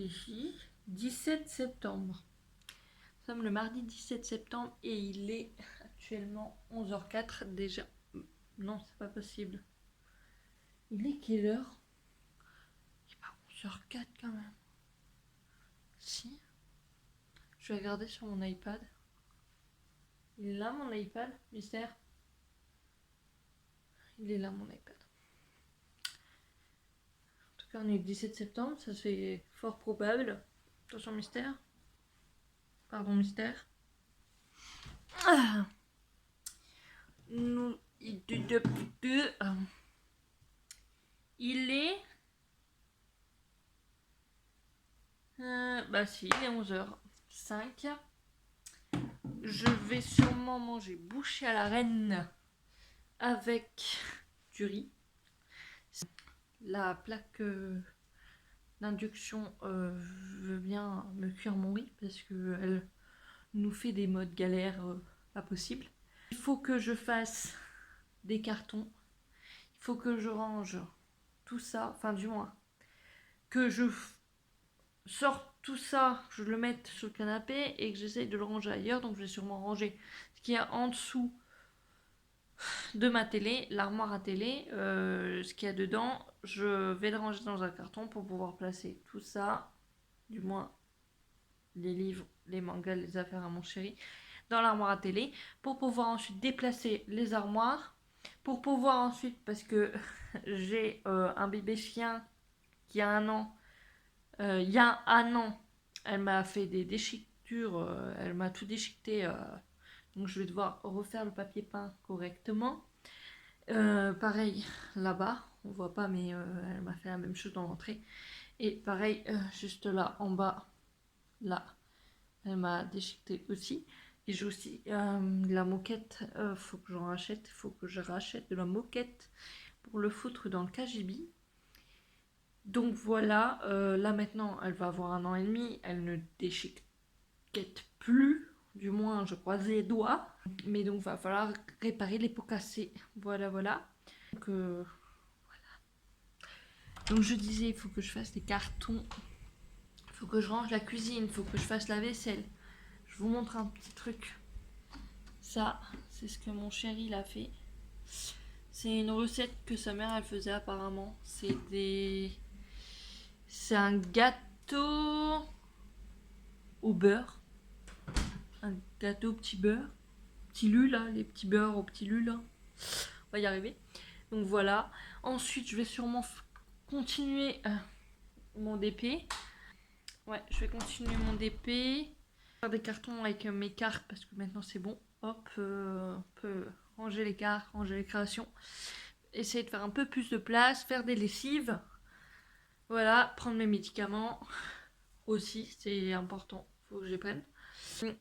mardi 17 septembre. Nous sommes le mardi 17 septembre et il est actuellement 11h04 déjà. Non, c'est pas possible. Il est quelle heure? Il est pas 11h04 quand même. Si. Je vais regarder sur mon iPad. Il est là mon iPad, mystère? Il est là mon iPad. En tout cas, on est le 17 septembre, ça c'est fort probable. Attention, mystère. Pardon, mystère. Ah. Nous, il est... bah si, il est 11h05. Je vais sûrement manger bouchée à la reine avec du riz. La plaque d'induction veut bien me cuire mon riz parce qu'elle nous fait des modes galères pas possible. Il faut que je fasse des cartons. Il faut que je range tout ça, enfin du moins que je sorte tout ça, que je le mette sur le canapé et que j'essaye de le ranger ailleurs. Donc je vais sûrement ranger ce qu'il y a en dessous de ma télé, l'armoire à télé, ce qu'il y a dedans. Je vais le ranger dans un carton pour pouvoir placer tout ça, du moins les livres, les mangas, les affaires à mon chéri, dans l'armoire à télé, pour pouvoir ensuite déplacer les armoires, pour pouvoir ensuite, parce que j'ai un bébé chien qui a 1 an, il y a 1 an, elle m'a fait des déchiquetures, elle m'a tout déchiqueté, donc je vais devoir refaire le papier peint correctement. Pareil là-bas, on voit pas, mais elle m'a fait la même chose dans l'entrée. Et pareil, juste là en bas, là, elle m'a déchiqueté aussi. Et j'ai aussi de la moquette, faut que j'en rachète, faut que je rachète de la moquette pour le foutre dans le KGB. Donc voilà, là maintenant elle va avoir 1 an et demi, elle ne déchiquette plus, du moins je croise les doigts, mais donc va falloir réparer les pots cassés. Voilà. Donc, voilà. Donc je disais, il faut que je fasse des cartons, il faut que je range la cuisine, il faut que je fasse la vaisselle. Je vous montre un petit truc. Ça, c'est ce que mon chéri l'a fait. C'est une recette que sa mère elle faisait apparemment. C'est un gâteau au beurre. Un gâteau au petit beurre. Petit lu là, les petits beurres au petit lu là. On va y arriver. Donc voilà. Ensuite, je vais sûrement continuer mon DP. Ouais, je vais continuer mon DP. Faire des cartons avec mes cartes parce que maintenant c'est bon. Hop, on peut ranger les cartes, ranger les créations. Essayer de faire un peu plus de place, faire des lessives. Voilà, prendre mes médicaments aussi, c'est important, faut que je les prenne.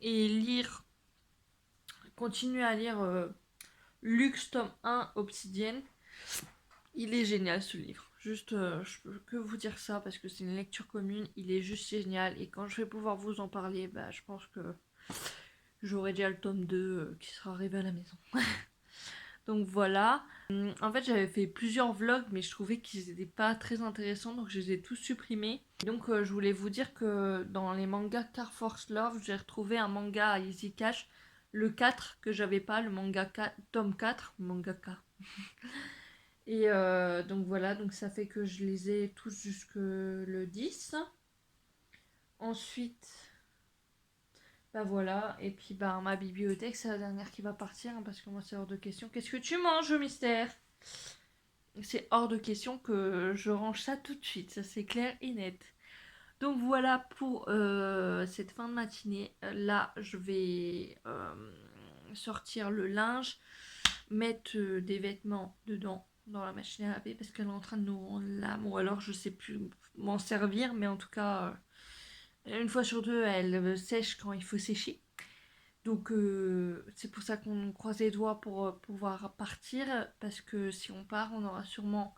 Et lire, continuer à lire Lux tome 1 Obsidienne. Il est génial ce livre. Juste, je peux que vous dire ça parce que c'est une lecture commune. Il est juste génial. Et quand je vais pouvoir vous en parler, bah, je pense que j'aurai déjà le tome 2 qui sera arrivé à la maison. Donc voilà. En fait, j'avais fait plusieurs vlogs, mais je trouvais qu'ils n'étaient pas très intéressants, donc je les ai tous supprimés. Donc je voulais vous dire que dans les mangas Car Force Love, j'ai retrouvé un manga à Easy Cash, le 4 que j'avais pas, le manga 4, tome 4, mangaka. Et donc voilà, donc ça fait que je les ai tous jusque le 10. Ensuite, bah voilà, et puis bah ma bibliothèque, c'est la dernière qui va partir, hein, parce que moi c'est hors de question. Qu'est-ce que tu manges, mystère? C'est hors de question que je range ça tout de suite, ça c'est clair et net. Donc voilà pour cette fin de matinée. Là, je vais sortir le linge, mettre des vêtements dedans dans la machine à laver parce qu'elle est en train de nous rendre l'âme, ou alors je sais plus m'en servir, mais en tout cas, une fois sur deux, elle sèche quand il faut sécher. Donc c'est pour ça qu'on croise les doigts pour pouvoir partir, parce que si on part, on aura sûrement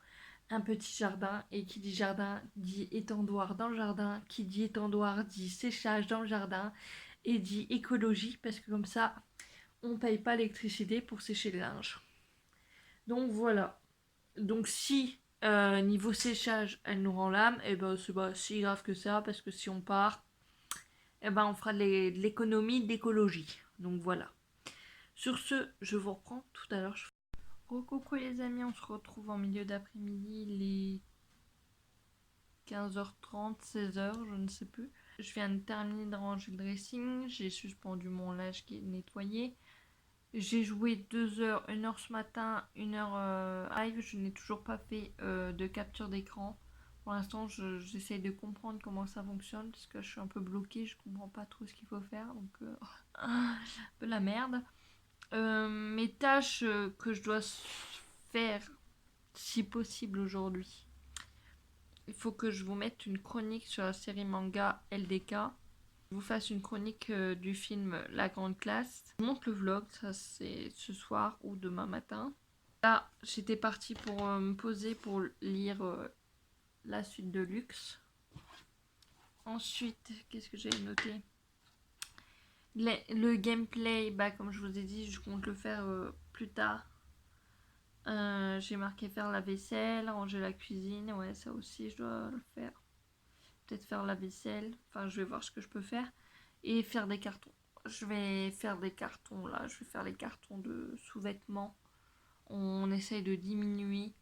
un petit jardin, et qui dit jardin dit étendoir dans le jardin, qui dit étendoir dit séchage dans le jardin, et dit écologie, parce que comme ça, on paye pas l'électricité pour sécher le linge. Donc voilà. Donc si Niveau séchage, elle nous rend l'âme. Et ben c'est pas si grave que ça, parce que si on part, et ben on fera de l'économie, d'écologie. Donc voilà. Sur ce, je vous reprends tout à l'heure. Coucou les amis, on se retrouve en milieu d'après-midi, les 15h30, 16h, je ne sais plus. Je viens de terminer de ranger le dressing, j'ai suspendu mon linge qui est nettoyé. J'ai joué 2 heures, 1 heure ce matin, 1 heure live. Je n'ai toujours pas fait de capture d'écran. Pour l'instant, j'essaye de comprendre comment ça fonctionne parce que je suis un peu bloquée, je comprends pas trop ce qu'il faut faire, donc un peu la merde. Mes tâches que je dois faire, si possible aujourd'hui. Il faut que je vous mette une chronique sur la série manga LDK. Je vous fasse une chronique du film La Grande Classe. Je monte le vlog, ça c'est ce soir ou demain matin. Là, j'étais partie pour me poser pour lire la suite de Luxe. Ensuite, qu'est-ce que j'ai noté? Le gameplay, bah, comme je vous ai dit, je compte le faire plus tard. J'ai marqué faire la vaisselle, ranger la cuisine. Ouais, ça aussi, je dois le faire. Peut-être faire la vaisselle. Enfin, je vais voir ce que je peux faire. Et faire des cartons. Je vais faire des cartons là. Je vais faire les cartons de sous-vêtements. On essaye de diminuer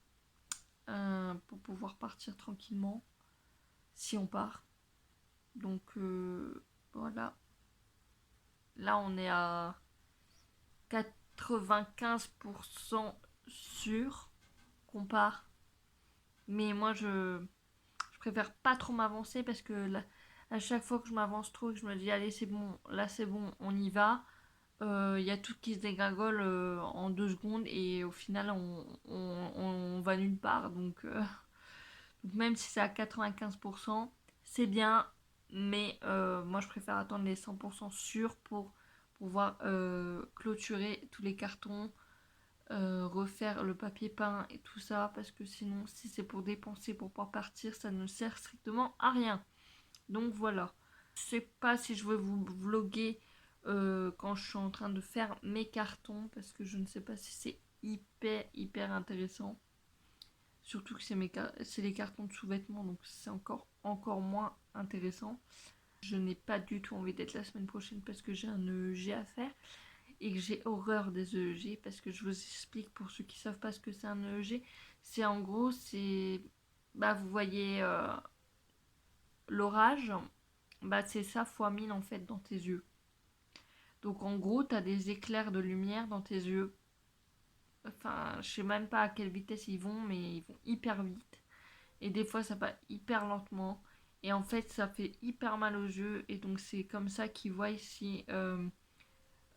pour pouvoir partir tranquillement. Si on part. Donc voilà. Là, on est à 95% sûr qu'on part. Mais moi, je préfère pas trop m'avancer parce que là, à chaque fois que je m'avance trop, que je me dis allez c'est bon, là c'est bon, on y va, y a tout qui se dégringole en 2 secondes et au final on va nulle part. Donc même si c'est à 95%, c'est bien, mais moi je préfère attendre les 100% sûrs pour pouvoir clôturer tous les cartons, refaire le papier peint et tout ça, parce que sinon si c'est pour dépenser pour pouvoir partir, ça ne sert strictement à rien. Donc voilà, je sais pas si je vais vous vloguer quand je suis en train de faire mes cartons, parce que je ne sais pas si c'est hyper intéressant, surtout que c'est les cartons de sous-vêtements, donc c'est encore moins intéressant. Je n'ai pas du tout envie d'être la semaine prochaine parce que j'ai un EEG à faire et que j'ai horreur des EEG, parce que je vous explique pour ceux qui savent pas ce que c'est un EEG. C'est en gros, c'est bah vous voyez l'orage, bah c'est ça fois 1000 en fait dans tes yeux. Donc en gros, tu as des éclairs de lumière dans tes yeux. Enfin, je sais même pas à quelle vitesse ils vont, mais ils vont hyper vite. Et des fois, ça va hyper lentement. Et en fait, ça fait hyper mal aux yeux. Et donc, c'est comme ça qu'ils voient ici.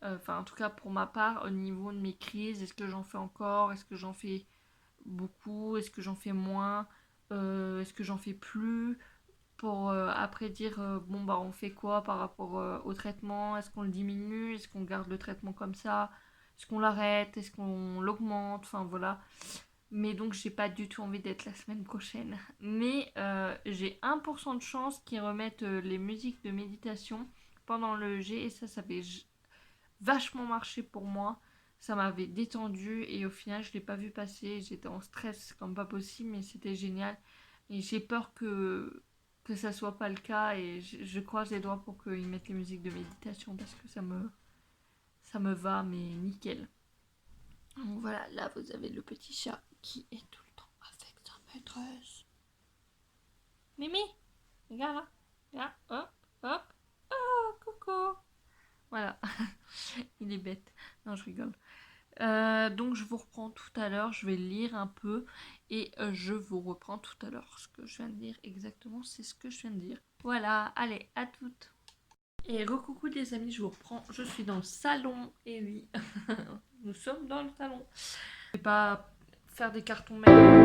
Enfin, en tout cas, pour ma part, au niveau de mes crises, est-ce que j'en fais encore? Est-ce que j'en fais beaucoup? Est-ce que j'en fais moins? Est-ce que j'en fais plus? Pour après dire bon bah on fait quoi par rapport au traitement, est-ce qu'on le diminue, est-ce qu'on garde le traitement comme ça, est-ce qu'on l'arrête, est-ce qu'on l'augmente, enfin voilà. Mais donc j'ai pas du tout envie d'être la semaine prochaine, mais j'ai 1% de chance qu'ils remettent les musiques de méditation pendant le G, et ça avait vachement marché pour moi, ça m'avait détendu et au final je l'ai pas vu passer, j'étais en stress comme pas possible, mais c'était génial. Et j'ai peur que ça soit pas le cas, et je croise les doigts pour qu'ils mettent les musiques de méditation parce que ça me va, mais nickel. Donc voilà, là vous avez le petit chat qui est tout le temps avec sa maîtresse. Mimi, regarde là, regarde, hop, hop, oh coucou. Voilà, il est bête. Non, je rigole. Donc je vous reprends tout à l'heure, je vais lire un peu et je vous reprends tout à l'heure. Ce que je viens de dire exactement, c'est ce que je viens de dire. Voilà, allez, à toutes. Et recoucou les amis, je vous reprends. Je suis dans le salon, et oui, nous sommes dans le salon. Je vais pas faire des cartons même.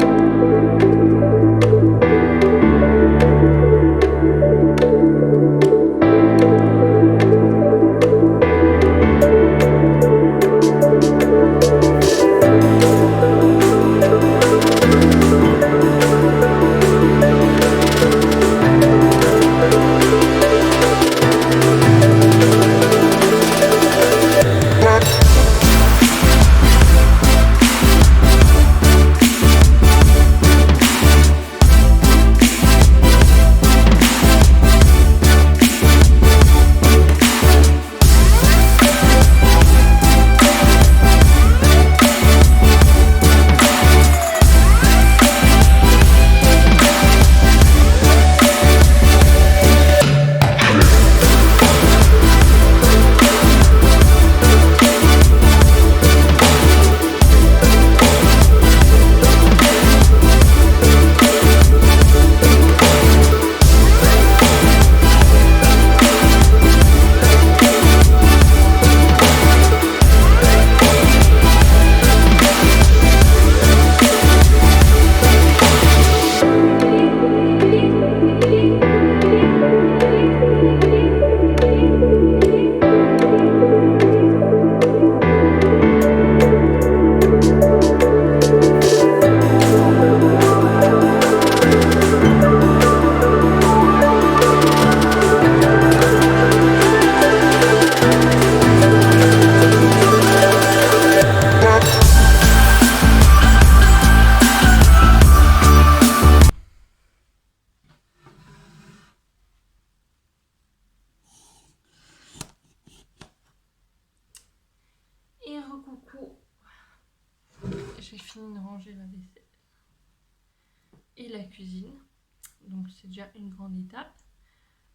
ranger la vaisselle et la cuisine. Donc c'est déjà une grande étape.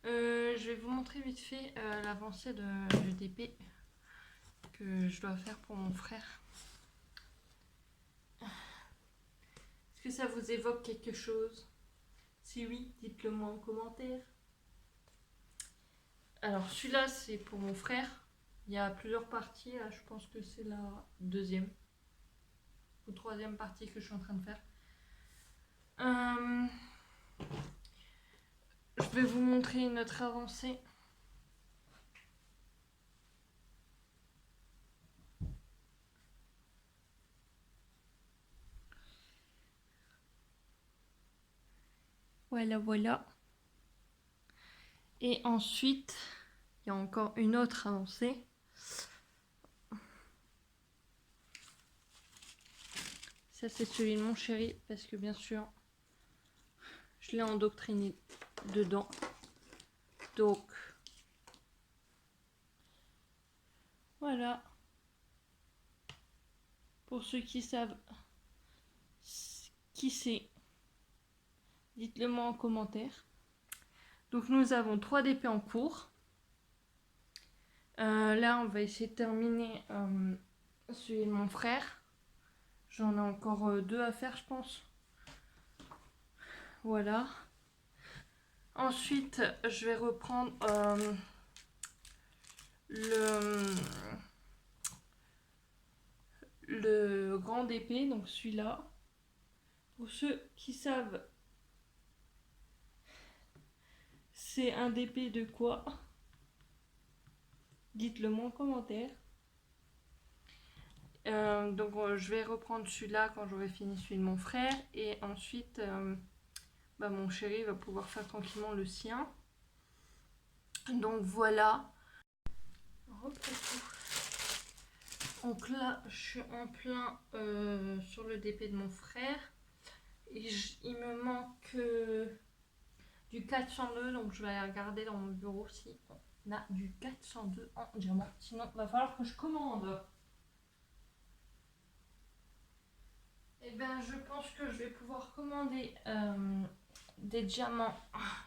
Je vais vous montrer vite fait l'avancée du DP que je dois faire pour mon frère. Est-ce que ça vous évoque quelque chose? Si oui, dites-le moi en commentaire. Alors celui-là c'est pour mon frère. Il y a plusieurs parties. Là, je pense que c'est la deuxième ou troisième partie que je suis en train de faire. Je vais vous montrer notre avancée. Voilà, voilà. Et ensuite, il y a encore une autre avancée. Ça, c'est celui de mon chéri, parce que bien sûr, je l'ai endoctriné dedans. Donc, voilà. Pour ceux qui savent qui c'est, dites-le moi en commentaire. Donc, nous avons 3 DP en cours. Là, on va essayer de terminer celui de mon frère. J'en ai encore 2 à faire, je pense. Voilà. Ensuite, je vais reprendre le grand DP, donc celui-là. Pour ceux qui savent, c'est un DP de quoi? Dites-le moi en commentaire. Donc je vais reprendre celui-là quand j'aurai fini celui de mon frère. Et ensuite, mon chéri va pouvoir faire tranquillement le sien. Donc voilà. Donc là, je suis en plein sur le DP de mon frère. Et il me manque du 402. Donc je vais aller regarder dans mon bureau si on a du 402 en diamant. Sinon, il va falloir que je commande. Et bien, je pense que je vais pouvoir commander des diamants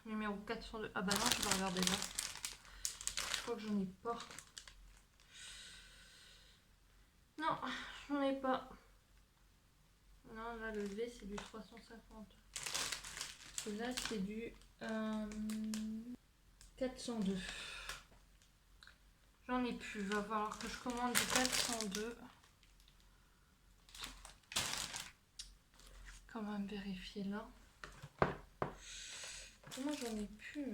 numéro 402. Ah bah non, je vais regarder là. Je crois que j'en ai pas. Non, j'en ai pas. Non, là, le V, c'est du 350. Et là, c'est du 402. J'en ai plus. Il va falloir que je commande du 402. Quand même vérifier là. Moi, j'en ai plus.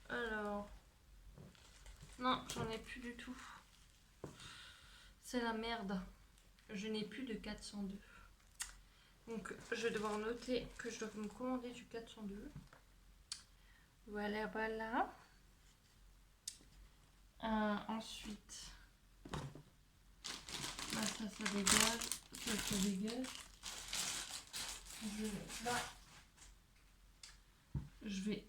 Alors, non, j'en ai plus du tout. C'est la merde. Je n'ai plus de 402. Donc, je vais devoir noter que je dois me commander du 402. Voilà, voilà. Ensuite, ça dégage. Ça dégage. Là, je vais...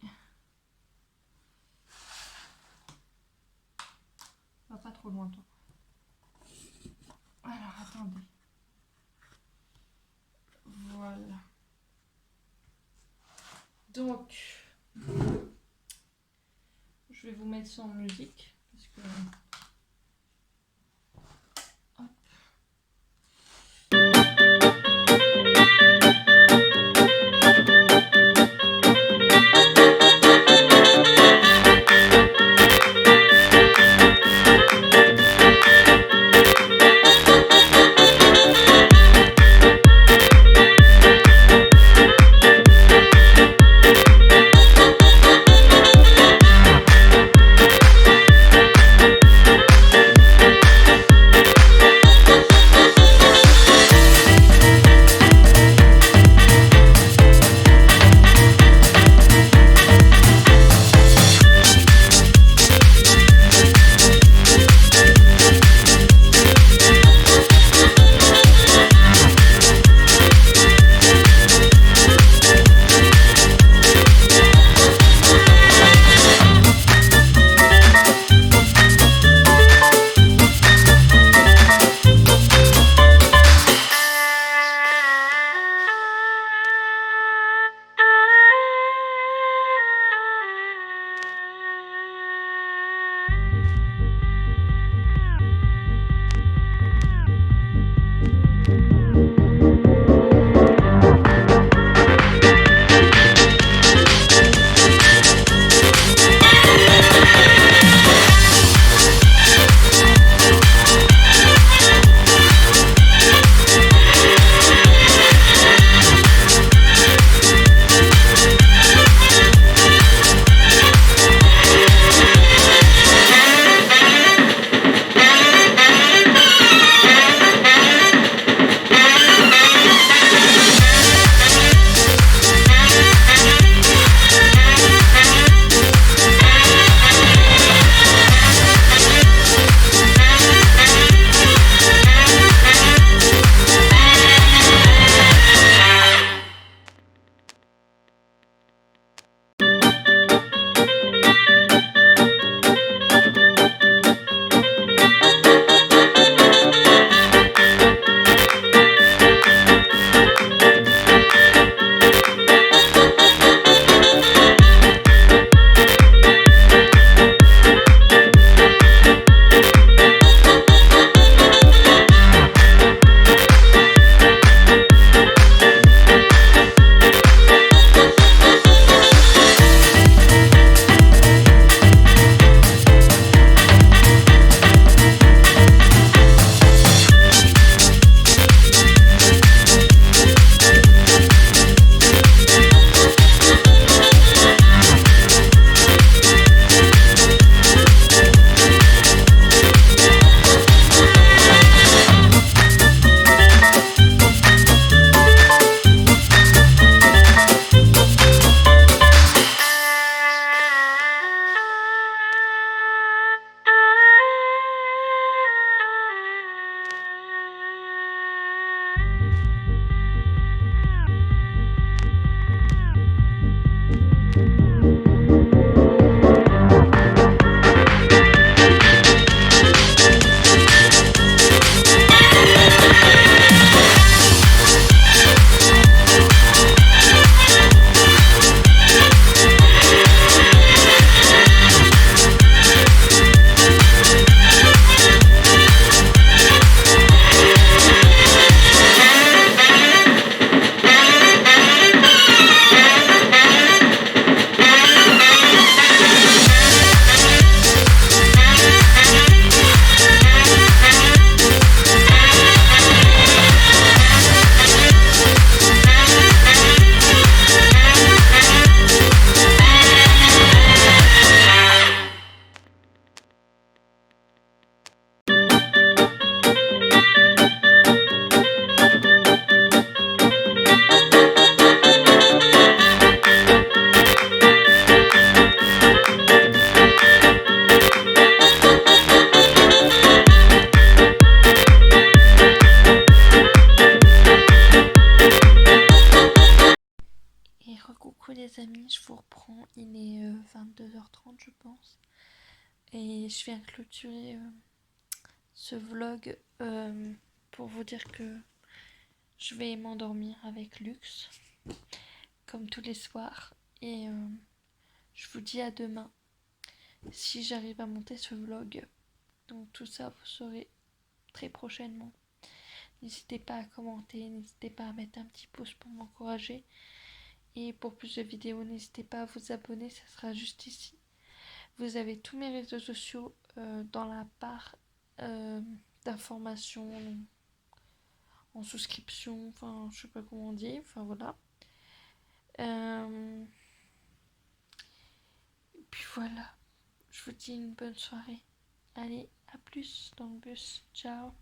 Pas trop loin, toi. Alors, attendez. Voilà. Donc, je vais vous mettre ça en musique. Parce que... 22h30 je pense. Et je viens clôturer ce vlog pour vous dire que je vais m'endormir avec Lux, comme tous les soirs. Et je vous dis à demain, si j'arrive à monter ce vlog. Donc tout ça, vous saurez très prochainement. N'hésitez pas à commenter, n'hésitez pas à mettre un petit pouce pour m'encourager. Et pour plus de vidéos, n'hésitez pas à vous abonner, ça sera juste ici. Vous avez tous mes réseaux sociaux dans la barre d'informations, en souscription, enfin je sais pas comment on dit, enfin voilà. Puis voilà, je vous dis une bonne soirée. Allez, à plus dans le bus, ciao.